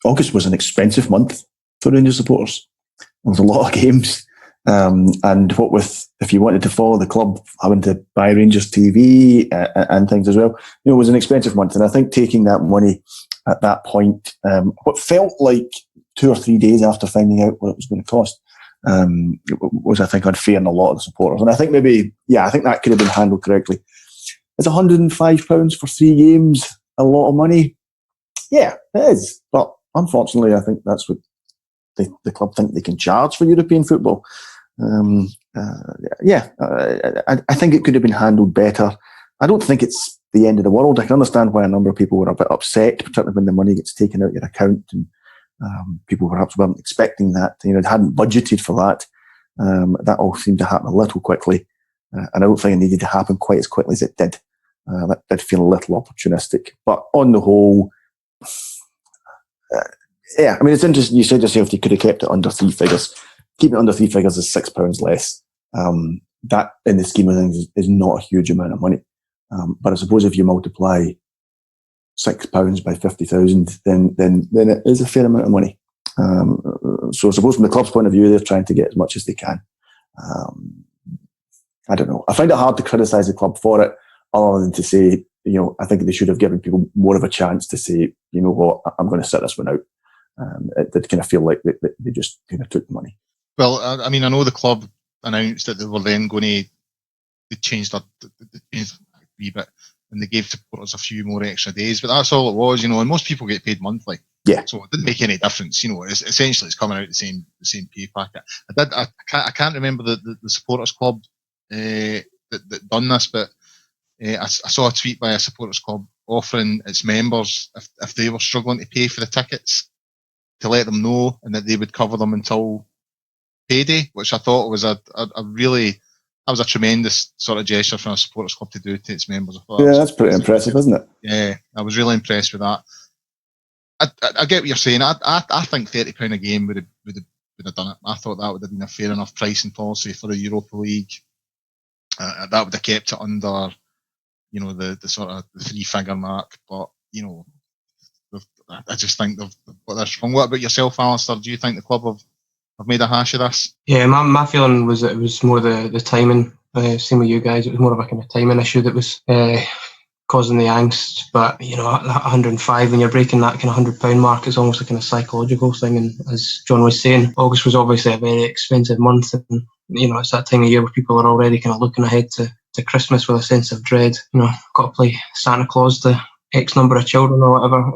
August was an expensive month for Rangers supporters. There was a lot of games, and what with if you wanted to follow the club, having to buy Rangers TV and things as well, it was an expensive month. And I think taking that money at that point, what felt like 2 or 3 days after finding out what it was going to cost, was, I think, unfair on a lot of the supporters. And I think I think that could have been handled correctly. Is £105 for 3 games a lot of money? Yeah, it is. But unfortunately, I think that's what the club think they can charge for European football. I think it could have been handled better. I don't think it's the end of the world. I can understand why a number of people were a bit upset, particularly when the money gets taken out of your account, and people perhaps weren't expecting that. They hadn't budgeted for that. That all seemed to happen a little quickly, and I don't think it needed to happen quite as quickly as it did. That did feel a little opportunistic, but on the whole, it's interesting. You said yourself you could have kept it under 3 figures. Keeping it under 3 figures is £6 less. That, in the scheme of things, is not a huge amount of money. But I suppose if you multiply £6 by 50,000, then it is a fair amount of money. So I suppose from the club's point of view, they're trying to get as much as they can. I don't know. I find it hard to criticise the club for it, other than to say, I think they should have given people more of a chance to say, you know what, I'm going to sit this one out. It did kind of feel like they just kind of took the money. Well, I know the club announced that they were then going to change a wee bit, and they gave supporters a few more extra days, but that's all it was, and most people get paid monthly. Yeah. So it didn't make any difference, essentially it's coming out the same pay packet. I can't remember the supporters club that done this, but I saw a tweet by a supporters club offering its members, if they were struggling to pay for the tickets, to let them know, and that they would cover them until payday, which I thought was a tremendous sort of gesture from a supporters club to do to its members. That's pretty impressive, isn't it? Yeah, I was really impressed with that. I get what you're saying. I think £30 a game would have done it. I thought that would have been a fair enough pricing policy for the Europa League. That would have kept it under, the sort of the 3-figure mark. But I just think they've got this wrong. What about yourself, Alistair? Do you think the club have made a hash of this? Yeah, my feeling was that it was more the timing. Same with you guys. It was more of a kind of timing issue that was causing the angst. But at 105, when you're breaking that kind of £100 mark, it's almost a kind of psychological thing. And as John was saying, August was obviously a very expensive month, and it's that time of year where people are already kind of looking ahead to Christmas with a sense of dread. Got to play Santa Claus to X number of children or whatever.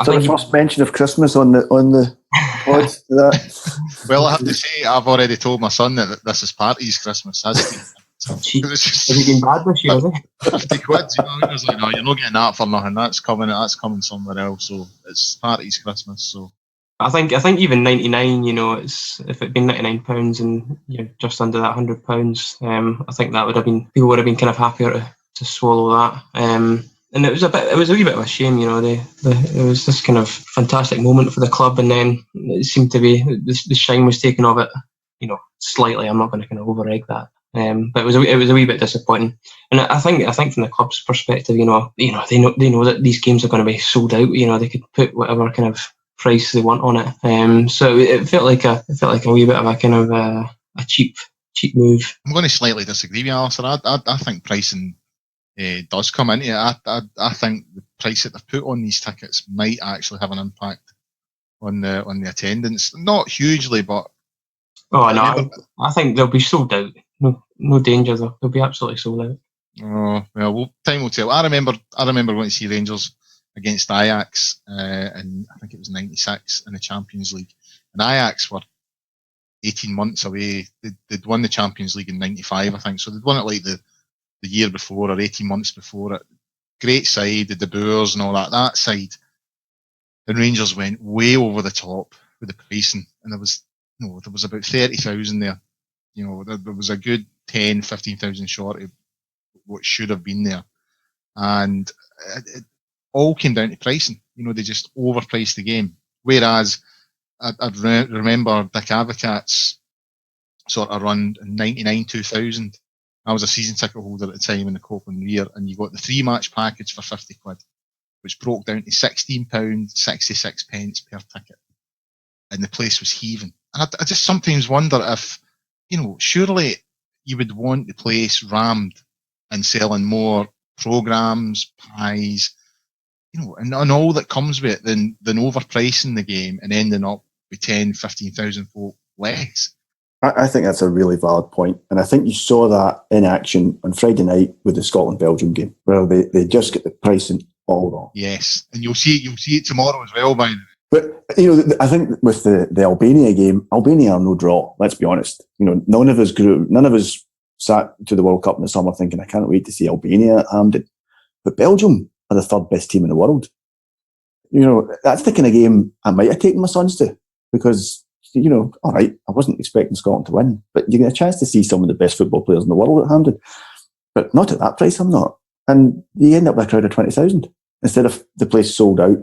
So the first mention of Christmas on the pod. Well, I have to say, I've already told my son that this is Party's Christmas, hasn't he? Has he been bad this year, has he? 50 quid, I was like, no, you're not getting that for nothing. That's coming somewhere else. So it's Party's Christmas. So I think even 99, it's if it'd been £99 and just under that £100, I think that people would have been kind of happier to swallow that. And it was a wee bit of a shame, it was this kind of fantastic moment for the club, and then it seemed to be the shine was taken off it, slightly. I'm not going to kind of over-egg that, but it was a wee bit disappointing. And I think from the club's perspective, they know that these games are going to be sold out. They could put whatever kind of price they want on it. So it felt like a wee bit of a kind of a cheap move. I'm going to slightly disagree with you, Alistair. I think pricing does come into it. I think the price that they've put on these tickets might actually have an impact on the attendance. Not hugely, but I think they'll be sold out. No danger though. They'll be absolutely sold out. Oh well, time will tell. I remember going to see Rangers against Ajax, and I think it was '96 in the Champions League, and Ajax were 18 months away. They'd won the Champions League in '95, I think, so they'd won it like the year before or 18 months before it. Great side, the De Boers and all that. That side, and Rangers went way over the top with the pricing, and there was about 30,000 there. There was a good 10, 15,000 short of what should have been there, and it all came down to pricing. They just overpriced the game. Whereas I remember Dick Advocaat's sort of run in '99, 2000. I was a season ticket holder at the time in the Copeland Rear, and you got the 3-match package for £50, which broke down to £16.66 per ticket, and the place was heaving. And I just sometimes wonder if, surely you would want the place rammed and selling more programs, pies, and all that comes with it than overpricing the game and ending up with 10, 15,000 folk less. I think that's a really valid point. And I think you saw that in action on Friday night with the Scotland-Belgium game, where they just get the pricing all wrong. Yes, and you'll see it tomorrow as well, by the way. But, I think with the Albania game, Albania are no draw, let's be honest. None of us sat to the World Cup in the summer thinking, I can't wait to see Albania at Hampden. But Belgium are the third best team in the world. That's the kind of game I might have taken my sons to, because, all right, I wasn't expecting Scotland to win, but you get a chance to see some of the best football players in the world at Hampden. But not at that price, I'm not. And you end up with a crowd of 20,000 instead of the place sold out.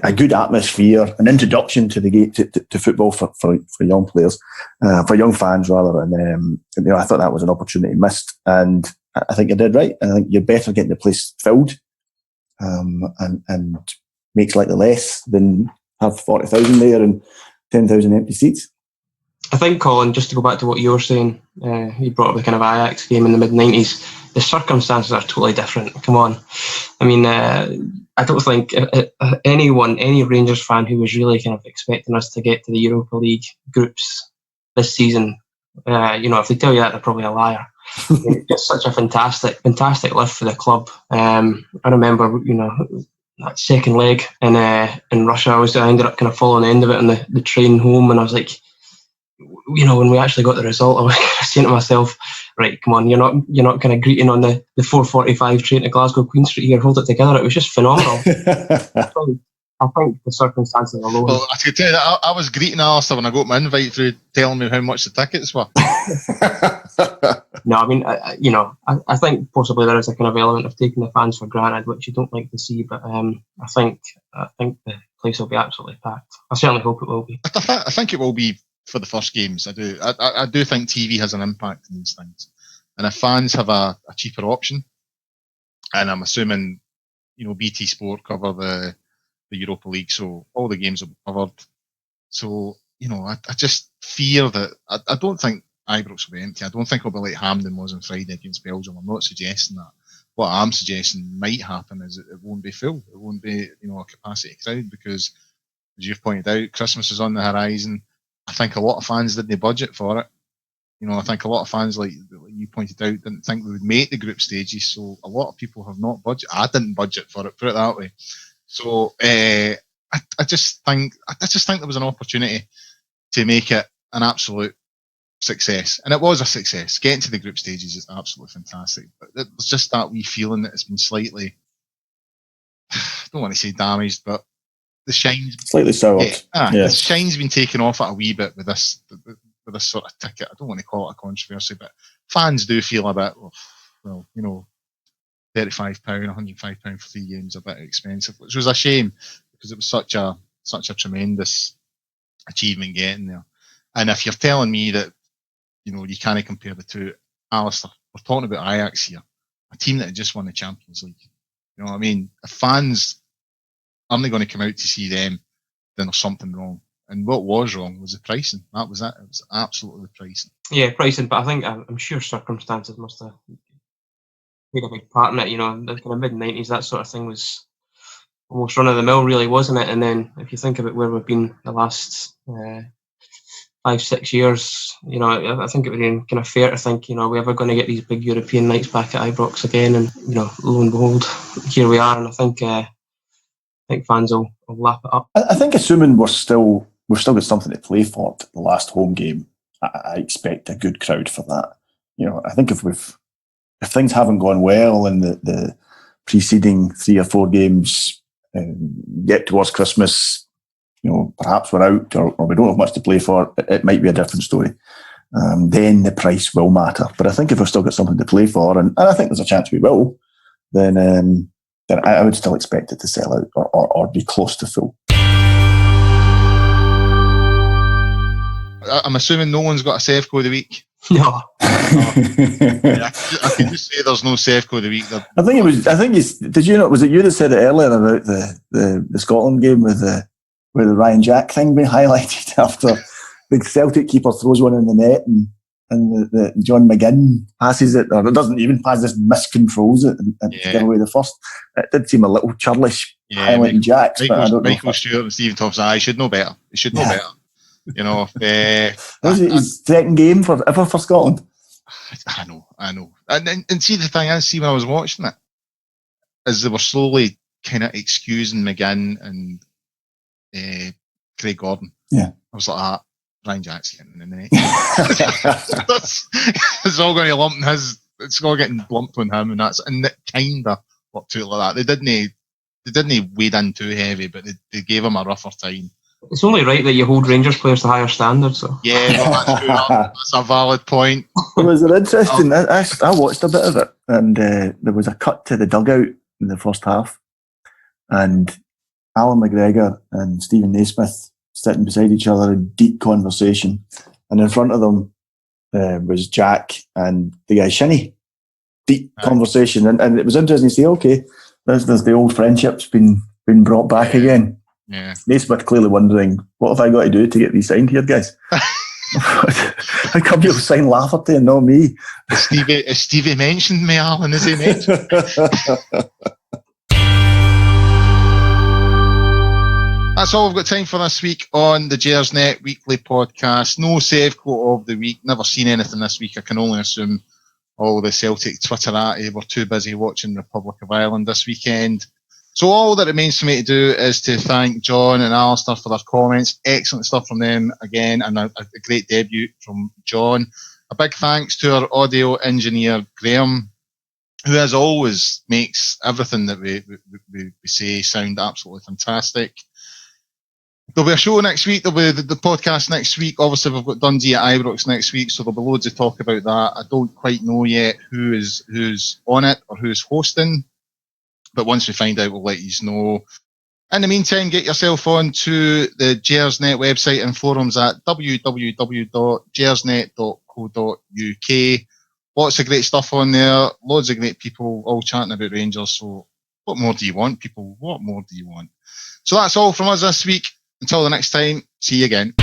A good atmosphere, an introduction to the game, to football for young players, for young fans rather. And I thought that was an opportunity missed, and I think you did right. I think you're better getting the place filled, and make slightly less than have 40,000 there and 10,000 empty seats. I think, Colin, just to go back to what you were saying, you brought up the kind of Ajax game in the mid-90s. The circumstances are totally different. Come on. I mean, I don't think any Rangers fan who was really kind of expecting us to get to the Europa League groups this season, if they tell you that, they're probably a liar. It's such a fantastic lift for the club. I remember, that second leg in Russia, I ended up kind of following the end of it on the train home, and I was like, when we actually got the result, I was saying to myself, right, come on, you're not kind of greeting on the 4:45 train to Glasgow Queen Street here, hold it together. It was just phenomenal. I think the circumstances alone. Well, I could tell you that I was greeting Alistair when I got my invite through, telling me how much the tickets were. No, I mean, I think possibly there is a kind of element of taking the fans for granted, which you don't like to see. But I think the place will be absolutely packed. I certainly hope it will be. I think it will be for the first games. I do. I do think TV has an impact on these things, and if fans have a cheaper option, and I'm assuming, BT Sport cover the Europa League, so all the games will be covered. So, I just fear that I don't think Ibrox will be empty. I don't think it'll be like Hampden was on Friday against Belgium. I'm not suggesting that. What I'm suggesting might happen is it won't be full. It won't be, a capacity crowd, because, as you've pointed out, Christmas is on the horizon. I think a lot of fans didn't budget for it. I think a lot of fans, like you pointed out, didn't think we would make the group stages. So a lot of people have not budgeted. I didn't budget for it, put it that way. So I just think there was an opportunity to make it an absolute success, and it was a success. Getting to the group stages is absolutely fantastic, but there's just that wee feeling that it's been slightly, I don't want to say damaged, but the shine's slightly soured. The shine's been taken off it a wee bit with this sort of ticket. I don't want to call it a controversy, but fans do feel a bit, £35, £105 for 3 games, a bit expensive, which was a shame, because it was such a tremendous achievement getting there. And if you're telling me that, you can't compare the two, Alistair, we're talking about Ajax here, a team that had just won the Champions League. You know what I mean? If fans aren't going to come out to see them, then there's something wrong. And what was wrong was the pricing. That was it. It was absolutely the pricing. Yeah, pricing, but I'm sure circumstances must have played a big part in it. The kind of mid-90s, that sort of thing was almost run of the mill, really, wasn't it? And then if you think about where we've been the last 5-6 years, I think it would be kind of fair to think, are we ever going to get these big European nights back at Ibrox again? And lo and behold, here we are, and I think fans will lap it up. I think assuming we've still got something to play for at the last home game, I expect a good crowd for that. I think if things haven't gone well in the preceding 3 or 4 games, get towards Christmas, perhaps we're out or we don't have much to play for, it might be a different story. Then the price will matter. But I think if we've still got something to play for, and I think there's a chance we will, then I would still expect it to sell out or be close to full. I'm assuming no one's got a Sevco of the week. No. I can just say there's no Sevco of the week. I think did you know? Was it you that said it earlier about the Scotland game with the Ryan Jack thing being highlighted after the Celtic keeper throws one in the net and the John McGinn passes it, or it doesn't even pass, just miscontrols it and give away the first. It did seem a little churlish highlighting Jacks, but I don't know. Michael Stewart and Stephen Thompson, I should know better. He should know better. Was it his second game ever for Scotland? I know. And see, the thing is, when I was watching it, as they were slowly kind of excusing McGinn and Craig Gordon. Yeah. I was like, Ryan Jack's getting in the net. It's all going to lump in it's all getting lumped on him, and it kind of worked out like that. They didn't wade in too heavy, but they gave him a rougher time. It's only right that you hold Rangers players to higher standards. So. Yeah, that's true. That's a valid point. It was an interesting. I watched a bit of it, and there was a cut to the dugout in the first half, and Alan McGregor and Stephen Naismith sitting beside each other in deep conversation, and in front of them was Jack and the guy Shinnie. Deep conversation, and it was interesting to see. Okay, there's the old friendships been brought back again. Yeah. Naismith clearly wondering, what have I got to do to get these signed here, guys? How come you'll sign Lafferty and not me? Stevie mentioned me, Alan, is he mentioned? That's all we've got time for this week on the Gersnet Weekly Podcast. No Sevco of the week. Never seen anything this week. I can only assume all the Celtic Twitterati were too busy watching Republic of Ireland this weekend. So all that remains for me to do is to thank John and Alistair for their comments. Excellent stuff from them again, and a great debut from John. A big thanks to our audio engineer, Graham, who as always makes everything that we say sound absolutely fantastic. There'll be a show next week. There'll be the podcast next week. Obviously, we've got Dundee at Ibrox next week, so there'll be loads of talk about that. I don't quite know yet who's on it or who's hosting. But once we find out, we'll let you know. In the meantime, get yourself on to the Gersnet website and forums at www.gersnet.co.uk. Lots of great stuff on there. Loads of great people all chatting about Rangers. So what more do you want, people? What more do you want? So that's all from us this week. Until the next time, see you again.